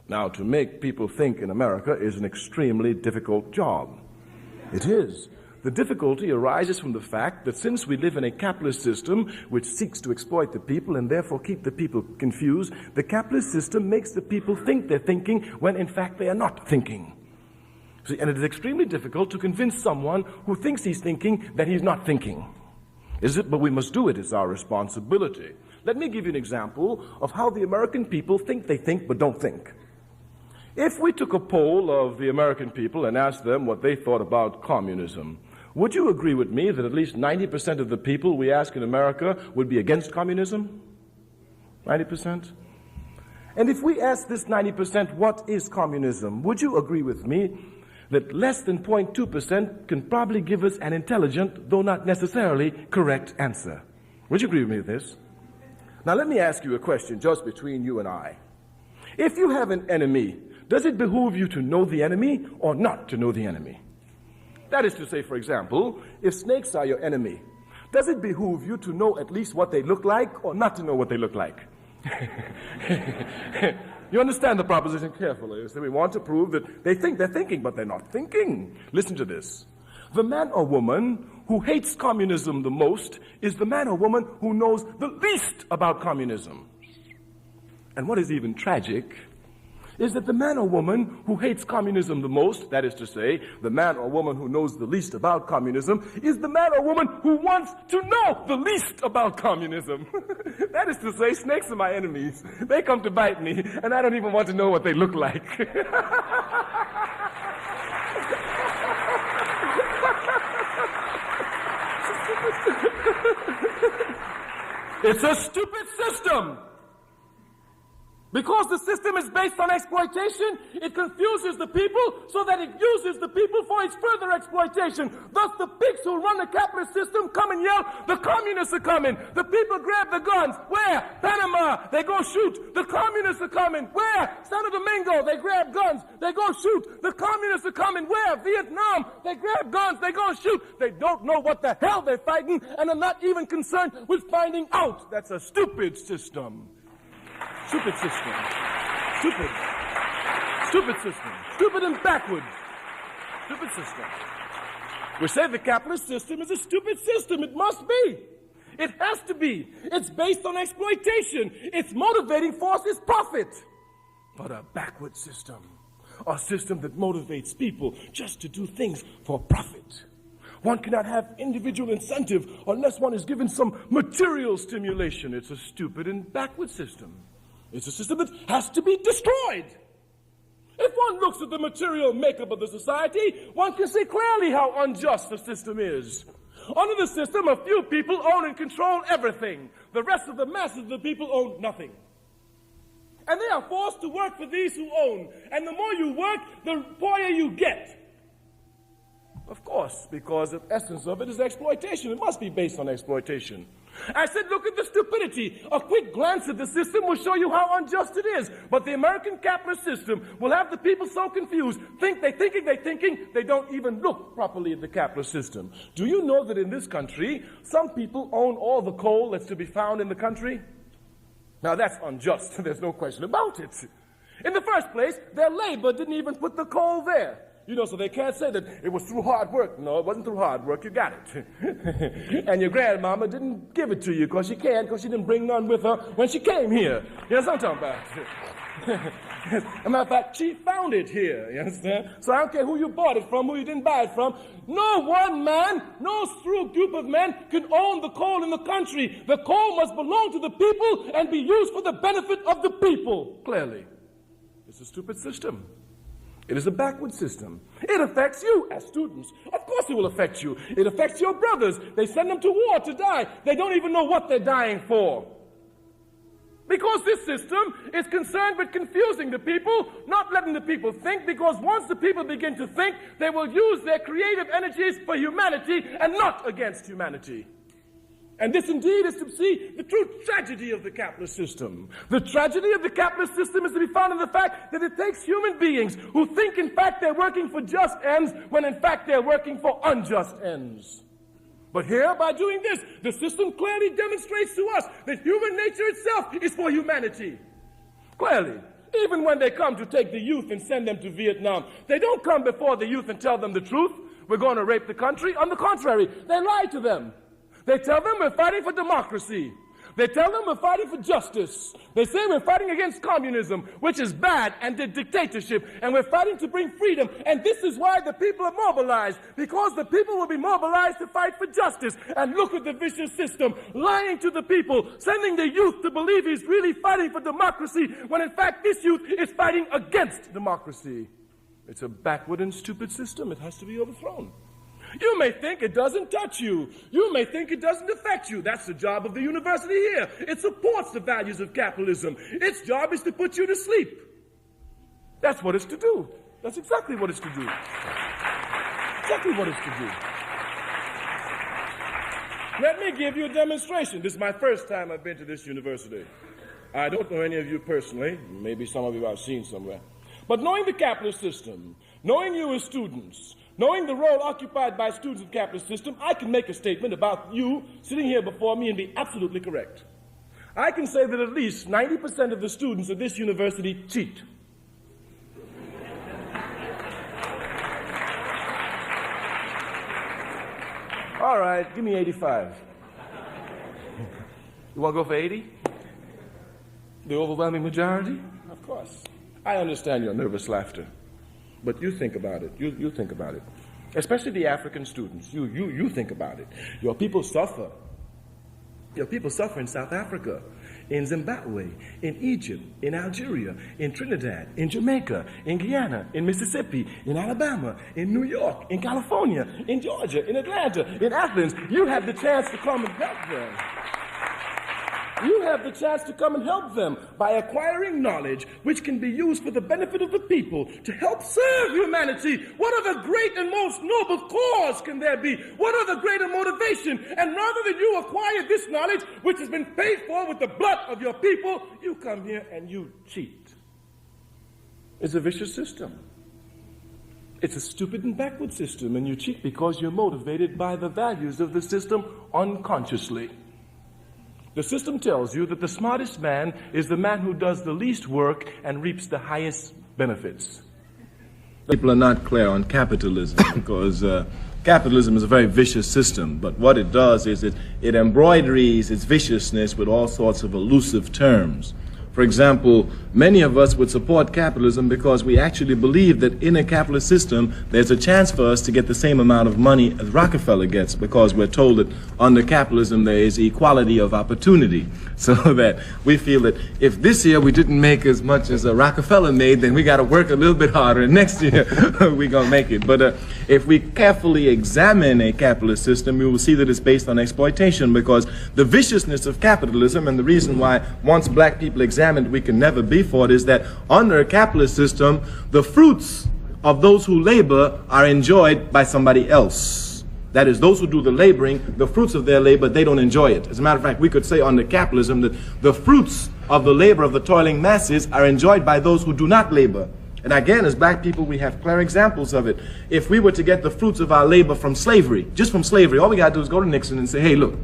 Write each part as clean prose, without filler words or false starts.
Now, to make people think in America is an extremely difficult job. It is. The difficulty arises from the fact that since we live in a capitalist system which seeks to exploit the people and therefore keep the people confused, the capitalist system makes the people think they're thinking when in fact they are not thinking. See, and it is extremely difficult to convince someone who thinks he's thinking that he's not thinking. Is it? But we must do it. It's our responsibility. Let me give you an example of how the American people think they think but don't think. If we took a poll of the American people and asked them what they thought about communism, would you agree with me that at least 90% of the people we ask in America would be against communism? 90%? And if we ask this 90% what is communism, would you agree with me that less than 0.2% can probably give us an intelligent, though not necessarily correct answer? Would you agree with me with this? Now let me ask you a question just between you and I. If you have an enemy, does it behoove you to know the enemy or not to know the enemy? That is to say, for example, if snakes are your enemy, does it behoove you to know at least what they look like or not to know what they look like? You understand the proposition carefully. So we want to prove that they think they're thinking, but they're not thinking. Listen to this. The man or woman who hates communism the most is the man or woman who knows the least about communism. And what is even tragic is that the man or woman who hates communism the most, that is to say, the man or woman who knows the least about communism, is the man or woman who wants to know the least about communism. That is to say, snakes are my enemies. They come to bite me, and I don't even want to know what they look like. It's a stupid system. Because the system is based on exploitation, it confuses the people so that it uses the people for its further exploitation. Thus, the pigs who run the capitalist system come and yell, the communists are coming. The people grab the guns. Where? Panama. They go shoot. The communists are coming. Where? Santo Domingo. They grab guns. They go shoot. The communists are coming. Where? Vietnam. They grab guns. They go shoot. They don't know what the hell they're fighting and are not even concerned with finding out. That's a stupid system. Stupid system. Stupid. Stupid system. Stupid and backwards. Stupid system. We say the capitalist system is a stupid system. It must be. It has to be. It's based on exploitation. Its motivating force is profit. But a backward system. A system that motivates people just to do things for profit. One cannot have individual incentive unless one is given some material stimulation. It's a stupid and backward system. It's a system that has to be destroyed. If one looks at the material makeup of the society, one can see clearly how unjust the system is. Under the system, a few people own and control everything. The rest of the masses of the people own nothing. And they are forced to work for these who own. And the more you work, the poorer you get. Of course, because the essence of it is exploitation. It must be based on exploitation. I said, look at the stupidity. A quick glance at the system will show you how unjust it is. But the American capitalist system will have the people so confused, they're thinking, they don't even look properly at the capitalist system. Do you know that in this country, some people own all the coal that's to be found in the country? Now that's unjust. There's no question about it. In the first place, their labor didn't even put the coal there. You know, so they can't say that it was through hard work. No, it wasn't through hard work. You got it. And your grandmama didn't give it to you because she didn't bring none with her when she came here. You know what I'm talking about? As a matter of fact, she found it here. You understand? So I don't care who you bought it from, who you didn't buy it from. No one man, no through group of men can own the coal in the country. The coal must belong to the people and be used for the benefit of the people. Clearly. It's a stupid system. It is a backward system. It affects you as students. Of course it will affect you. It affects your brothers. They send them to war to die. They don't even know what they're dying for. Because this system is concerned with confusing the people, not letting the people think, because once the people begin to think, they will use their creative energies for humanity and not against humanity. And this indeed is to see the true tragedy of the capitalist system. The tragedy of the capitalist system is to be found in the fact that it takes human beings who think in fact they're working for just ends when in fact they're working for unjust ends. But here, by doing this, the system clearly demonstrates to us that human nature itself is for humanity. Clearly. Even when they come to take the youth and send them to Vietnam, they don't come before the youth and tell them the truth. We're going to rape the country. On the contrary, they lie to them. They tell them we're fighting for democracy. They tell them we're fighting for justice. They say we're fighting against communism, which is bad, and the dictatorship, and we're fighting to bring freedom. And this is why the people are mobilized, because the people will be mobilized to fight for justice. And look at the vicious system, lying to the people, sending the youth to believe he's really fighting for democracy, when in fact this youth is fighting against democracy. It's a backward and stupid system. It has to be overthrown. You may think it doesn't touch you. You may think it doesn't affect you. That's the job of the university here. It supports the values of capitalism. Its job is to put you to sleep. That's what it's to do. That's exactly what it's to do. Exactly what it's to do. Let me give you a demonstration. This is my first time I've been to this university. I don't know any of you personally. Maybe some of you I've seen somewhere. But knowing the capitalist system, knowing you as students, knowing the role occupied by students in the capitalist system, I can make a statement about you sitting here before me and be absolutely correct. I can say that at least 90% of the students at this university cheat. All right, give me 85. You want to go for 80? The overwhelming majority? Of course. I understand your nervous laughter. But you think about it. You think about it. Especially the African students. You think about it. Your people suffer. Your people suffer in South Africa, in Zimbabwe, in Egypt, in Algeria, in Trinidad, in Jamaica, in Guyana, in Mississippi, in Alabama, in New York, in California, in Georgia, in Atlanta, in Athens. You have the chance to come and help them. You have the chance to come and help them by acquiring knowledge which can be used for the benefit of the people to help serve humanity. What other great and most noble cause can there be? What other greater motivation? And rather than you acquire this knowledge which has been paid for with the blood of your people, you come here and you cheat. It's a vicious system. It's a stupid and backward system, and you cheat because you're motivated by the values of the system unconsciously. The system tells you that the smartest man is the man who does the least work and reaps the highest benefits. People are not clear on capitalism because capitalism is a very vicious system, but what it does is it embroideries its viciousness with all sorts of elusive terms. For example, many of us would support capitalism because we actually believe that in a capitalist system, there's a chance for us to get the same amount of money as Rockefeller gets, because we're told that under capitalism there is equality of opportunity. So that we feel that if this year we didn't make as much as Rockefeller made, then we got to work a little bit harder, and next year we're going to make it. But if we carefully examine a capitalist system, we will see that it's based on exploitation, because the viciousness of capitalism, and the reason why once black people examine we can never be for it, is that under a capitalist system, the fruits of those who labor are enjoyed by somebody else. That is, those who do the laboring, the fruits of their labor, they don't enjoy it. As a matter of fact, we could say under capitalism that the fruits of the labor of the toiling masses are enjoyed by those who do not labor. And again, as black people, we have clear examples of it. If we were to get the fruits of our labor from slavery, just from slavery, all we got to do is go to Nixon and say, hey, look,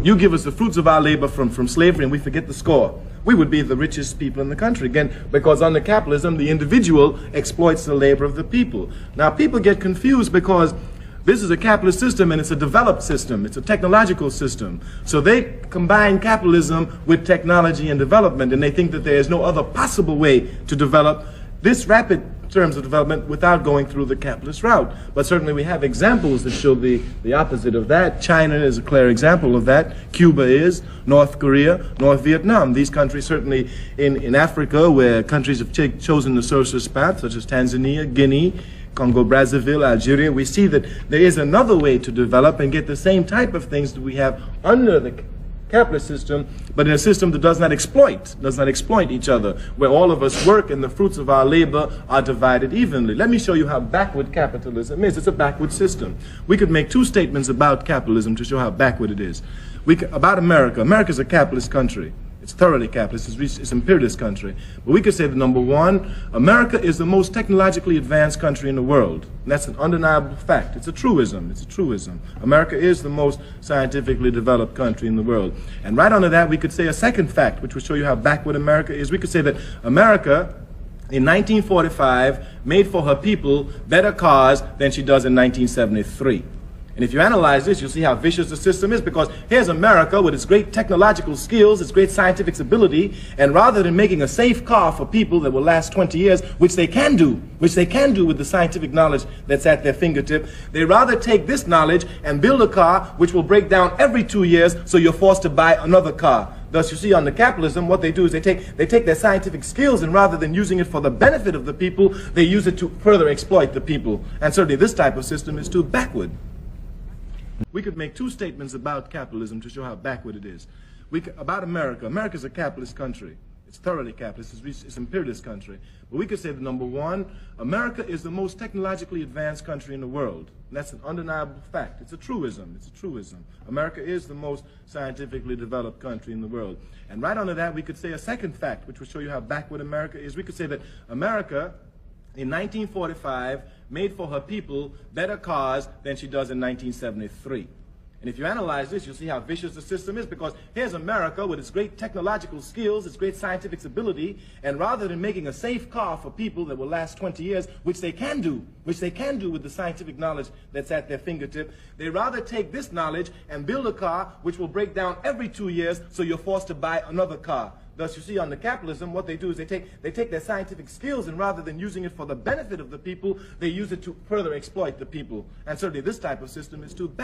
you give us the fruits of our labor from slavery and we forget the score. We would be the richest people in the country. Again, because under capitalism, the individual exploits the labor of the people. Now, people get confused because this is a capitalist system and it's a developed system. It's a technological system. So they combine capitalism with technology and development, and they think that there is no other possible way to develop this rapid terms of development without going through the capitalist route. But certainly we have examples that show the opposite of that. China is a clear example of that. Cuba is, North Korea, North Vietnam. These countries certainly in Africa, where countries have chosen the socialist path, such as Tanzania, Guinea, Congo, Brazzaville, Algeria, we see that there is another way to develop and get the same type of things that we have under the capitalist system, but in a system that does not exploit each other, where all of us work and the fruits of our labor are divided evenly. Let me show you how backward capitalism is. It's a backward system. We could make two statements about capitalism to show how backward it is. About America. America's a capitalist country. It's thoroughly capitalist. It's an imperialist country. But we could say that, number one, America is the most technologically advanced country in the world. And that's an undeniable fact. It's a truism. It's a truism. America is the most scientifically developed country in the world. And right under that, we could say a second fact, which will show you how backward America is. We could say that America in 1945 made for her people better cars than she does in 1973. And if you analyze this, you'll see how vicious the system is, because here's America with its great technological skills, its great scientific ability, and rather than making a safe car for people that will last 20 years, which they can do with the scientific knowledge that's at their fingertip, they rather take this knowledge and build a car which will break down every 2 years, so you're forced to buy another car. Thus, you see, under capitalism, what they do is they take their scientific skills, and rather than using it for the benefit of the people, they use it to further exploit the people. And certainly this type of system is too backward. We could make two statements about capitalism to show how backward it is. About America. America is a capitalist country. It's thoroughly capitalist. It's an imperialist country. But we could say that, number one, America is the most technologically advanced country in the world. And that's an undeniable fact. It's a truism. It's a truism. America is the most scientifically developed country in the world. And right under that, we could say a second fact, which will show you how backward America is. We could say that America, in 1945, made for her people better cars than she does in 1973. And if you analyze this, you'll see how vicious the system is, because here's America with its great technological skills, its great scientific ability, and rather than making a safe car for people that will last 20 years, which they can do with the scientific knowledge that's at their fingertip, they rather take this knowledge and build a car which will break down every 2 years, so you're forced to buy another car. Thus, you see, under capitalism, what they do is they take their scientific skills, and rather than using it for the benefit of the people, they use it to further exploit the people. And certainly this type of system is too bad.